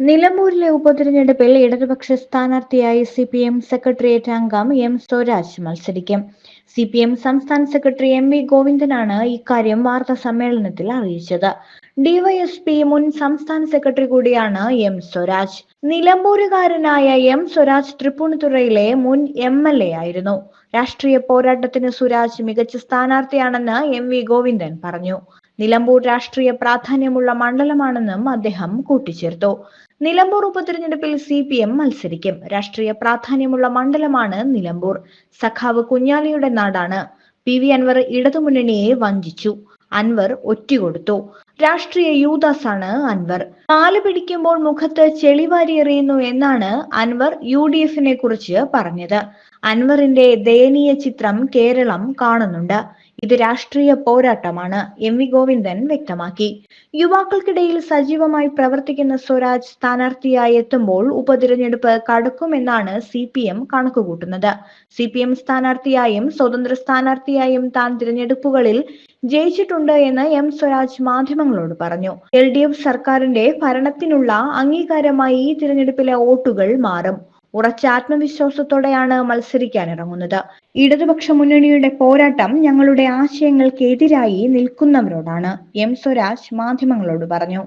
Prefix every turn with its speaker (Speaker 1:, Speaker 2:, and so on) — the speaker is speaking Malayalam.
Speaker 1: നിലമ്പൂരിലെ ഉപതെരഞ്ഞെടുപ്പിൽ ഇടതുപക്ഷ സ്ഥാനാർത്ഥിയായി സിപിഎം സെക്രട്ടേറിയറ്റ് അംഗം എം സ്വരാജ് മത്സരിക്കും. സിപിഎം സംസ്ഥാന സെക്രട്ടറി എം.വി. ഗോവിന്ദനാണ് ഇക്കാര്യം വാർത്താസമ്മേളനത്തിൽ അറിയിച്ചത്. ഡിവൈഎസ്പി മുൻ സംസ്ഥാന സെക്രട്ടറി കൂടിയാണ് എം സ്വരാജ്. നിലമ്പൂരുകാരനായ എം സ്വരാജ് തൃപ്പൂണിത്തുറയിലെ മുൻ എം.എൽ.എ ആയിരുന്നു. രാഷ്ട്രീയ പോരാട്ടത്തിന് സ്വരാജ് മികച്ച സ്ഥാനാർത്ഥിയാണെന്ന് എം.വി. ഗോവിന്ദൻ പറഞ്ഞു. നിലമ്പൂർ രാഷ്ട്രീയ പ്രാധാന്യമുള്ള മണ്ഡലമാണെന്നും അദ്ദേഹം കൂട്ടിച്ചേർത്തു. നിലമ്പൂർ ഉപതെരഞ്ഞെടുപ്പിൽ സിപിഎം മത്സരിക്കും. രാഷ്ട്രീയ പ്രാധാന്യമുള്ള മണ്ഡലമാണ് നിലമ്പൂർ. സഖാവ് കുഞ്ഞാലിയുടെ നാടാണ്. പി.വി. അൻവർ ഇടതുമുന്നണിയെ വഞ്ചിച്ചു. അൻവർ ഒറ്റുകൊടുത്തു. രാഷ്ട്രീയ യൂദാസാണ് അൻവർ. കാല് പിടിക്കുമ്പോൾ മുഖത്ത് ചെളിവാരി എറിയുന്നു എന്നാണ് അൻവർ യു.ഡി.എഫിനെ കുറിച്ച് പറഞ്ഞത്. അൻവറിന്റെ ദയനീയ ചിത്രം കേരളം കാണുന്നുണ്ട്. ഇത് രാഷ്ട്രീയ പോരാട്ടമാണ്, എം.വി. ഗോവിന്ദൻ വ്യക്തമാക്കി. യുവാക്കൾക്കിടയിൽ സജീവമായി പ്രവർത്തിക്കുന്ന സ്വരാജ് സ്ഥാനാർത്ഥിയായി എത്തുമ്പോൾ ഉപതിരഞ്ഞെടുപ്പ് കടുക്കുമെന്നാണ് സിപിഎം കണക്കുകൂട്ടുന്നത്. സിപിഎം സ്ഥാനാർത്ഥിയായും സ്വതന്ത്ര സ്ഥാനാർത്ഥിയായും താൻ തിരഞ്ഞെടുപ്പുകളിൽ ജയിച്ചിട്ടുണ്ട് എന്ന് എം സ്വരാജ് മാധ്യമങ്ങളോട് പറഞ്ഞു. എൽ.ഡി.എഫ് സർക്കാരിന്റെ ഭരണത്തിനുള്ള അംഗീകാരമായി ഈ തിരഞ്ഞെടുപ്പിലെ വോട്ടുകൾ മാറും. ഉറച്ച ആത്മവിശ്വാസത്തോടെയാണ് മത്സരിക്കാനിറങ്ങുന്നത്. ഇടതുപക്ഷ മുന്നണിയുടെ പോരാട്ടം ഞങ്ങളുടെ ആശയങ്ങൾക്കെതിരായി നിൽക്കുന്നവരോടാണ്, എം സ്വരാജ് മാധ്യമങ്ങളോട് പറഞ്ഞു.